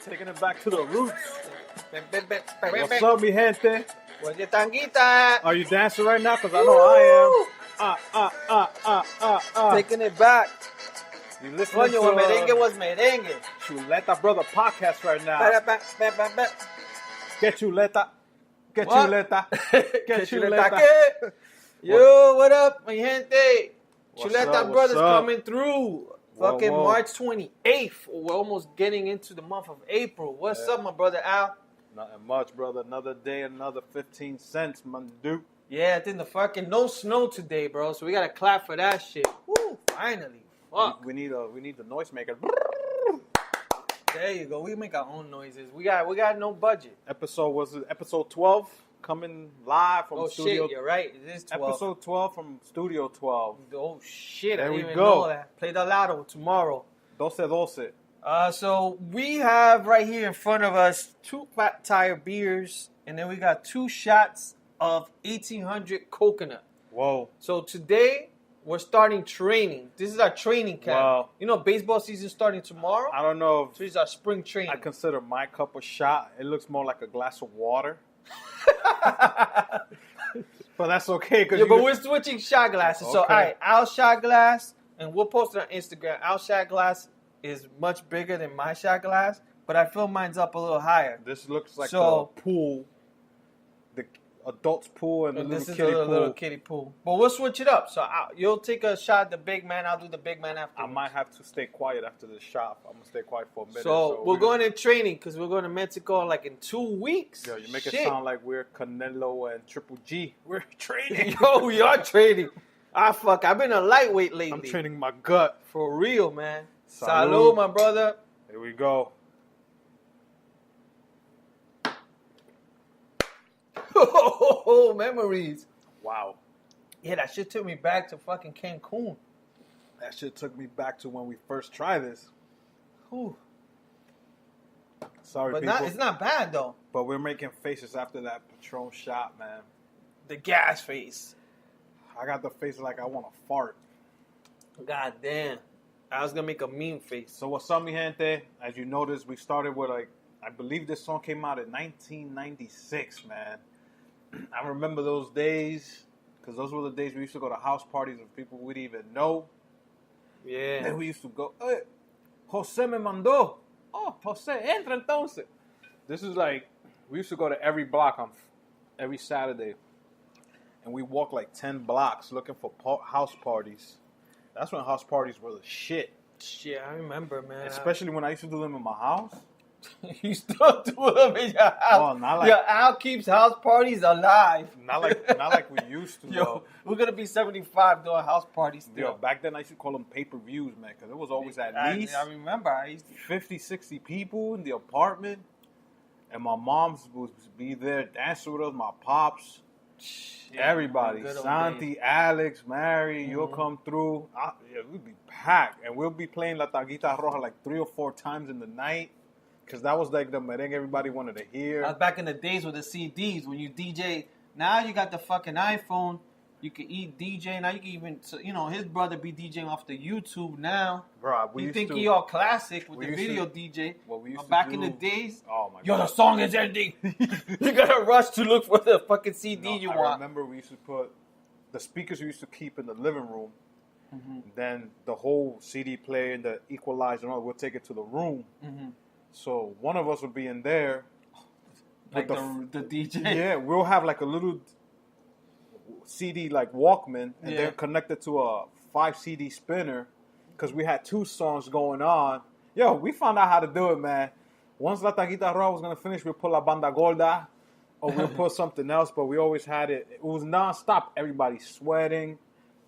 Taking it back to the roots. What's up, mi gente? Where's your tanguita? Are you dancing right now? Because I know I am. Taking it back. You listening Coño, when merengue was merengue. Chuleta Brother podcast right now. Get chuleta. Get What? chuleta. Get Chuleta chuleta. ¿qué? Yo, what up, mi gente? What's Chuleta up, Brothers what's up? coming through. Whoa, Fucking whoa. March 28th. We're almost getting into the month of April. What's up, my brother Al? Nothing much, brother. Another day, another 15 cents, man, dude. Yeah, I think the fucking no snow today, bro. So we gotta clap for that shit. Woo, finally. Fuck. We need the noise maker. There you go. We make our own noises. We got no budget. Episode 12 coming live from Oh Studio. shit, you're right. It is 12. Episode 12 from Studio 12. Oh shit, There I we didn't even go. know that. Play the lotto tomorrow. 12. So we have right here in front of us 2 flat tire beers, and then we got 2 shots of 1800 coconut. Whoa. So today we're starting training. This is our training camp. Wow. You know, baseball season starting tomorrow. I don't know So if this is our spring training. I consider my cup a shot. It looks more like a glass of water. But that's okay. Yeah, but we're switching shot glasses. So, all Okay. right, our shot glass, and we'll post it on Instagram. Our shot glass is much bigger than my shot glass, but I feel mine's up a little higher. This looks like So- the pool. The adult's pool and the And little this is kiddie a pool. little kiddie pool. But we'll switch it up. So you'll take a shot at the big man. I'll do the big man after. I might have to stay quiet after this shop. I'm going to stay quiet for a minute. So we're going in training because we're going to Mexico like in 2 weeks. Yo, you make it Shit. sound like we're Canelo and Triple G. We're training. Yo, we are training. Fuck. I've been a lightweight lately. I'm training my gut. For real, man. Salud. Salud, my brother. Here we go. Oh, memories. Wow. Yeah, that shit took me back to fucking Cancun. That shit took me back to when we first tried this. Whew. Sorry, But people. it's not bad, though. But we're making faces after that Patron shot, man. The gas face. I got the face like I want to fart. God damn. I was going to make a mean face. So what's up, mi gente? As you noticed, we started with I believe this song came out in 1996, man. I remember those days because those were the days we used to go to house parties with people we didn't even know. Yeah. And we used to go, hey, Jose me mandó. Oh, Jose, entra entonces. This is we used to go to every block on every Saturday. And we walked like 10 blocks looking for house parties. That's when house parties were the shit. Shit, I remember, man. Especially when I used to do them in my house. You still do them in your house. Oh, not like- Your Al keeps house parties alive. Not like we used to, Yo, though. we're going to be 75 doing house parties still. Yo, back then I used to call them pay-per-views, man, because it was always at least I remember. I used to. 50, 60 people in the apartment. And my moms would be there dancing with us, my pops. Everybody, good old Santi, days. Alex, Mary, you'll come through. We'd be packed, and we'll be playing La Tanguita Roja like 3 or 4 times in the night, because that was like the merengue everybody wanted to hear. That was back in the days with the CDs when you DJ. Now you got the fucking iPhone. You can eat DJ. Now you can even, his brother be DJing off the YouTube now. Bro, we You used think to, he all classic with we the used video to- DJ. what we used to Back do- in the days, Oh my yo, the god! song is ending. You gotta rush to look for the fucking CD you I want. remember we used to put the speakers we used to keep in the living room. Mm-hmm. Then the whole CD player and the equalizer and all, we'll take it to the room. Mm-hmm. So one of us would be in there. Like with the DJ. Yeah, we'll have like a little CD like Walkman, and Yeah. they're connected to a 5 CD spinner because we had 2 songs going on. Yo, we found out how to do it, man. Once La Tanguita Roja was gonna finish, we'll put La Banda Gorda, or we'll put something else. But we always had it. It was nonstop. Everybody sweating.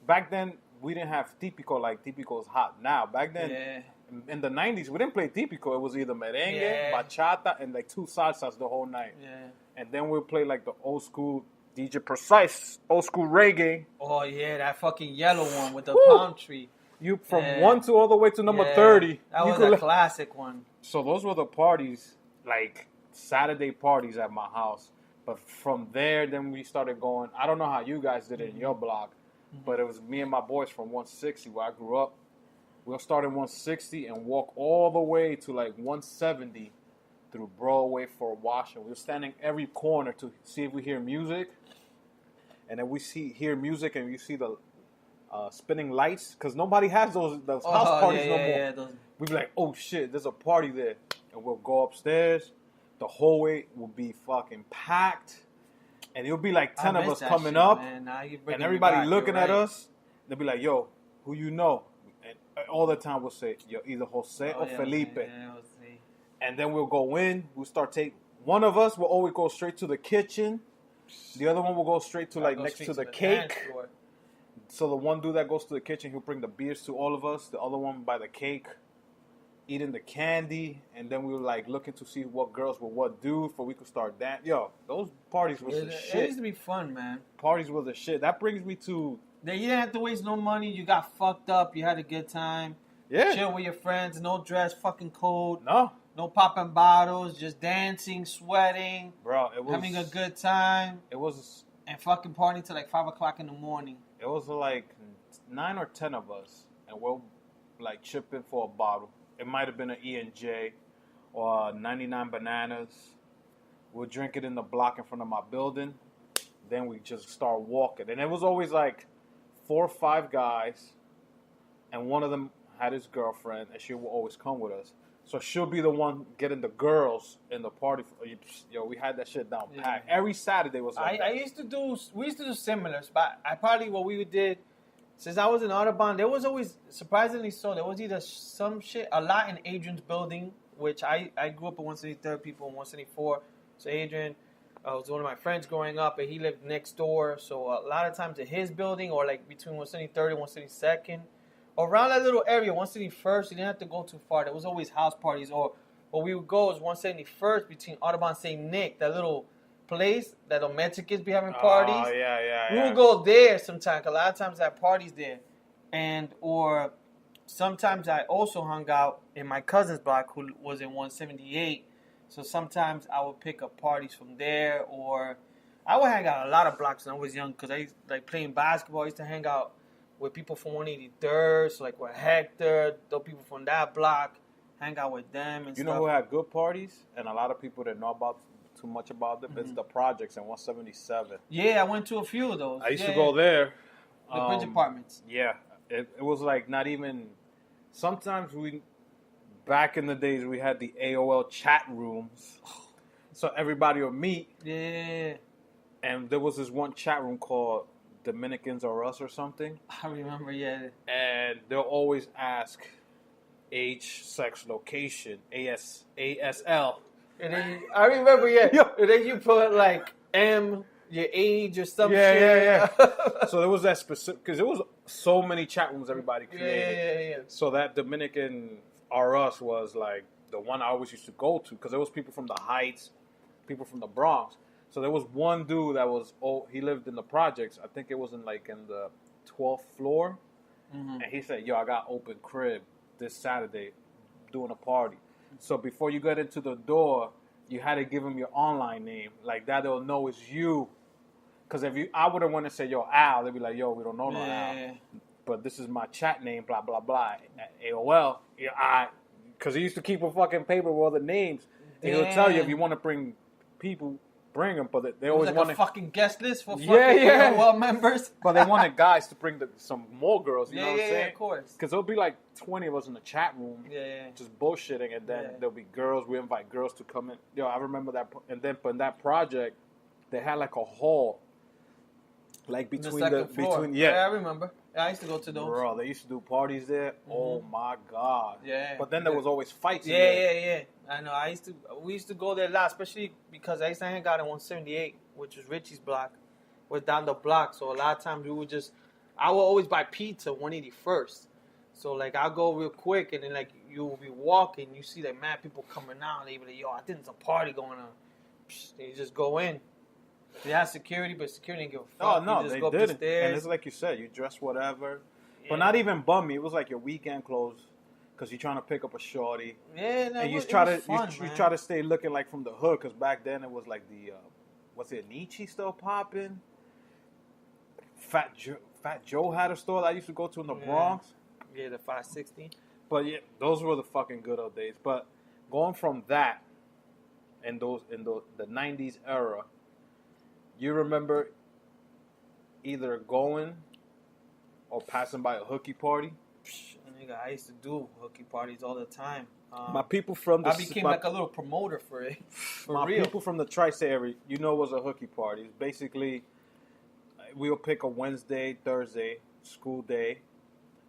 Back then, we didn't have típico like típico is hot now. Back then. Yeah. In the 90s, we didn't play típico. It was either merengue, Yeah. bachata, and like 2 salsas the whole night. Yeah. And then we'll play like the old school DJ Precise, old school reggae. Oh yeah, that fucking yellow one with the Woo! palm tree. You from Yeah. 1 to all the way to number Yeah, 30. That You was could a li- classic one. So those were the parties, like Saturday parties at my house. But from there, then we started going. I don't know how you guys did it in your block, but it was me and my boys from 160 where I grew up. We'll start in 160 and walk all the way to like 170 through Broadway for Washington. We were standing every corner to see if we hear music. And then we hear music and you see the spinning lights. Because nobody has those house parties no more. Yeah, We'd be like, oh shit, there's a party there. And we'll go upstairs. The hallway will be fucking packed. And it'll be like 10 of us coming up. Man. And everybody looking at us. They'll be like, yo, who you know? And all the time we'll say, yo, either Jose or Felipe. And then we'll go in. We'll start one of us will always go straight to the kitchen. The other one will go straight to next to the cake. So the one dude that goes to the kitchen, he'll bring the beers to all of us. The other one by the cake, eating the candy. And then we were like looking to see what girls with what dude for we could start dancing. Yo, those parties was the shit. It used to be fun, man. Parties was the shit. That brings me to... You didn't have to waste no money. You got fucked up. You had a good time. Yeah. Chill with your friends. No dress fucking code. No popping bottles. Just dancing, sweating. Bro, it was... having a good time. It was... And fucking partying till like 5 o'clock in the morning. It was like 9 or 10 of us. And we'll like chip in for a bottle. It might have been an E&J or 99 Bananas. We'll drink it in the block in front of my building. Then we just start walking. And it was always like 4 or 5 guys. And one of them had his girlfriend. And she will always come with us. So she'll be the one getting the girls in the party. Yo, we had that shit down packed. Every Saturday was like that. We used to do similar. But what we did, since I was in Audubon, there was always, surprisingly so, there was either a lot in Adrian's building, which I grew up in 173rd, people in 174. So Adrian was one of my friends growing up, and he lived next door. So a lot of times at his building, or like between 173rd and 172nd, around that little area, 171st, you didn't have to go too far. There was always house parties. Or where we would go is 171st between Audubon and St. Nick, that little place that the Mexicans be having parties. Oh, yeah. We would go there sometimes. A lot of times I had parties there. Or sometimes I also hung out in my cousin's block who was in 178. So sometimes I would pick up parties from there. Or I would hang out a lot of blocks when I was young because I used like playing basketball. I used to hang out with people from 183rd, so like with Hector, the people from that block, hang out with them and stuff. You know who had good parties? And a lot of people that know too much about them? It's the projects in 177. Yeah, I went to a few of those. I used to go there. The bridge apartments. Yeah. It was like not even... Sometimes back in the days, we had the AOL chat rooms. So everybody would meet. Yeah. And there was this one chat room called Dominicans or Us or something. I remember, yeah. And they'll always ask age, sex, location, ASL. And then I remember, and then you put like M, your age or some shit. Yeah. So there was that specific, because there was so many chat rooms everybody created. Yeah. So that Dominican or Us was like the one I always used to go to, because there was people from the Heights, people from the Bronx. So there was one dude that was, he lived in the projects. I think it was in the 12th floor. Mm-hmm. And he said, yo, I got open crib this Saturday doing a party. So before you get into the door, you had to give him your online name. Like that, they'll know it's you. Because I would have wanted to say, yo, Al. They'd be like, yo, we don't know no Al. But this is my chat name, blah, blah, blah. At AOL, because he used to keep a fucking paper with all the names. And he'll tell you if you want to bring people, bring them, but they always wanted a fucking guest list for fucking AOL members. But they wanted guys to bring some more girls. You know what I'm saying? Yeah, of course. Because there'll be like 20 of us in the chat room, just bullshitting, and then there'll be girls. We invite girls to come in. Yo, I remember that. And then, but in that project, they had like a hall, like between I remember. I used to go to those. Bro, they used to do parties there. Mm-hmm. Oh my god. Yeah. But then there was always fights. Yeah. I know. We used to go there a lot, especially because I used to hang out in 178, which was Richie's block, was down the block. So a lot of times I would always buy pizza 181st. So like I'll go real quick, and then like you'll be walking, you see like mad people coming out, and they be like, yo, I think there's a party going on. They just go in. They had security, but security didn't give a fuck. Oh, no, they didn't. And it's like you said, you dress whatever. Yeah. But not even bummy. It was like your weekend clothes because you're trying to pick up a shorty. Yeah, no, and you try to stay looking like from the hood, because back then it was like the, Nietzsche still popping? Fat Joe had a store that I used to go to in the Bronx. Yeah, the 560. But yeah, those were the fucking good old days. But going from that in the 90s era, you remember either going or passing by a hooky party? Nigga, I used to do hooky parties all the time. My people from the I became like a little promoter for it. My people from the tri-state area, you know, was a hooky party. It's basically, we'll pick a Wednesday, Thursday, school day.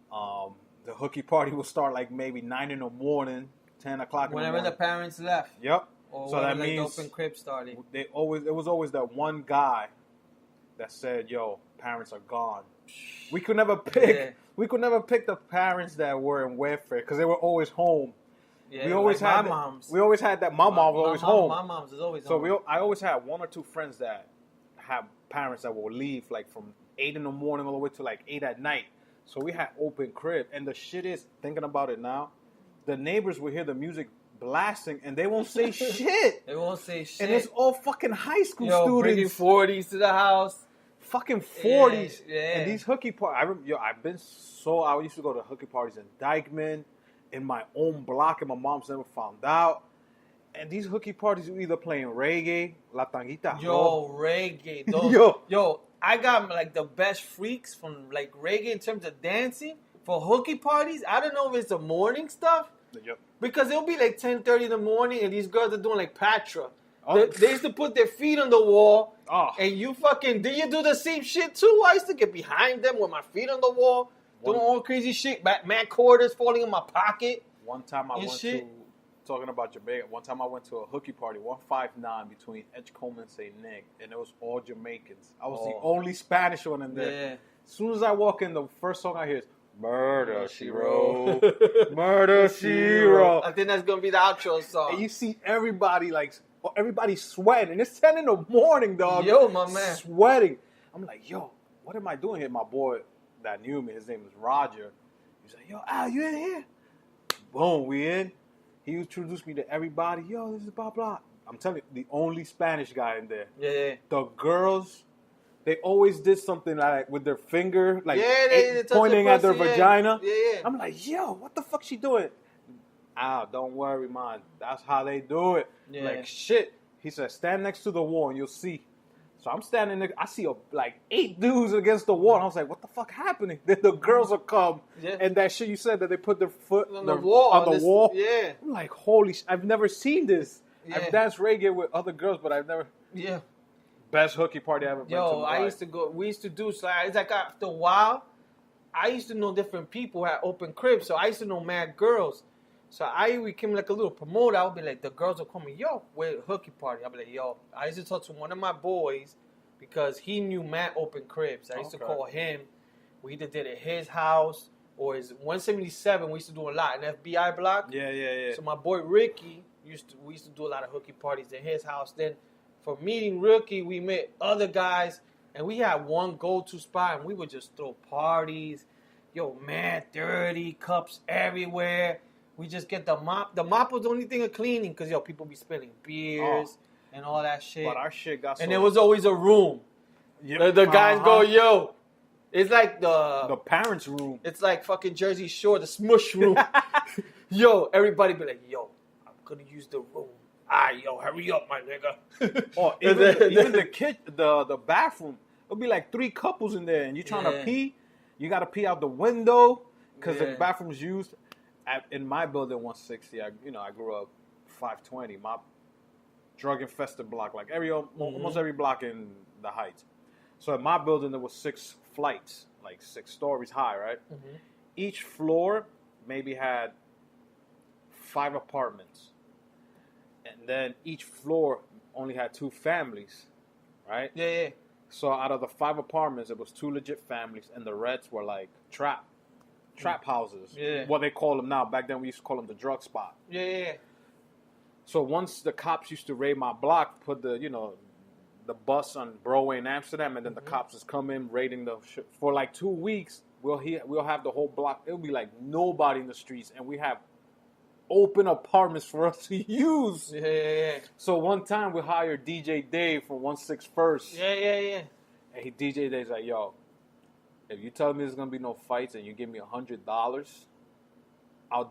The hooky party will start like maybe 9 in the morning, 10 o'clock in the morning. Whenever the parents left. Yep. Or so that like means the open crib started. It was always that one guy that said, "Yo, parents are gone." We could never pick. Yeah. We could never pick the parents that were in welfare because they were always home. Yeah, we always like had my mom's. We always had that. My mom was always home. My mom's is always so home. I always had one or two friends that have parents that will leave like from 8 in the morning all the way to like 8 at night. So we had open crib, and the shit is, thinking about it now, the neighbors will hear the music blasting and they won't say shit. They won't say shit. And it's all fucking high school bringing students. 40s to the house. Fucking 40s. Yeah. And these hooky parties, I used to go to hooky parties in Dykeman, in my own block, and my mom's never found out. And these hooky parties, you either playing reggae, La Tanguita. Reggae. Yo, I got like the best freaks from like reggae in terms of dancing for hooky parties. I don't know if it's the morning stuff. Yep. Because it'll be like 10:30 in the morning and these girls are doing like Patra. They used to put their feet on the wall. Oh. And you did you do the same shit too? I used to get behind them with my feet on the wall, doing all crazy shit. Mad quarters falling in my pocket. One time I went to, talking about Jamaica, one time I went to a hooky party, 159 between Edgecombe and St. Nick, and it was all Jamaicans. I was the only Spanish one in there. Yeah. As soon as I walk in, the first song I hear is Murder, She Wrote. Murder, She Wrote. I think that's going to be the outro song. And you see everybody everybody's sweating. And it's 10 in the morning, dog. Yo, my man. Sweating. I'm like, yo, what am I doing here? My boy that knew me, his name is Roger. He's like, yo, Al, you in here? Boom, we in. He introduced me to everybody. Yo, this is blah, blah. I'm telling you, the only Spanish guy in there. Yeah. The girls, they always did something like with their finger, like they pointing at their vagina. Yeah. I'm like, yo, what the fuck she doing? Don't worry, man. That's how they do it. Yeah. Like, shit. He said, stand next to the wall and you'll see. So I'm standing there. I see like 8 dudes against the wall. And I was like, what the fuck happening? Then the girls will come. Yeah. And that shit you said that they put their foot on the wall. Yeah. I'm like, holy shit. I've never seen this. Yeah. I've danced reggae with other girls, but I've never. Yeah. Best hooky party I ever been to. We used to do, so it's like after a while, I used to know different people at open cribs, so I used to know mad girls. So I became like a little promoter. I would be like, the girls would call me, yo, we're hooky party. I'd be like, yo, I used to talk to one of my boys because he knew mad open cribs. I used to call him. We either did it at his house or his 177. We used to do a lot in FBI block. Yeah. So my boy Ricky, we used to do a lot of hooky parties at his house. Then for meeting Ricky, we met other guys, and we had one go-to spot, and we would just throw parties. Yo, mad dirty, cups everywhere. We just get the mop. The mop was the only thing of cleaning because, yo, people be spilling beers and all that shit. But our shit got and there was always a room. Yep. The guys go, yo. It's like the parents' room. It's like fucking Jersey Shore, the smush room. Yo, everybody be like, yo, I'm going to use the room. Yo, hurry up, my nigga. Even the bathroom. It'll be like 3 couples in there, and you're trying to pee. You got to pee out the window because the bathroom's used. In my building, 160, I grew up 520. My drug-infested block, like almost every block in the Heights. So in my building, there was 6 flights, like 6 stories high, right? Mm-hmm. Each floor maybe had 5 apartments. And then each floor only had 2 families, right? Yeah. So out of the 5 apartments, it was 2 legit families, and the rest were like trap houses. Yeah. What they call them now. Back then, we used to call them the drug spot. Yeah. So once the cops used to raid my block, put the bus on Broadway in Amsterdam, and then the cops just come in raiding the shit. For like 2 weeks, we'll have the whole block. It'll be like nobody in the streets, and we have open apartments for us to use. Yeah. So one time we hired DJ Dave from 161st. Yeah. And DJ Dave's like, yo, if you tell me there's gonna be no fights and you give me $100, I'll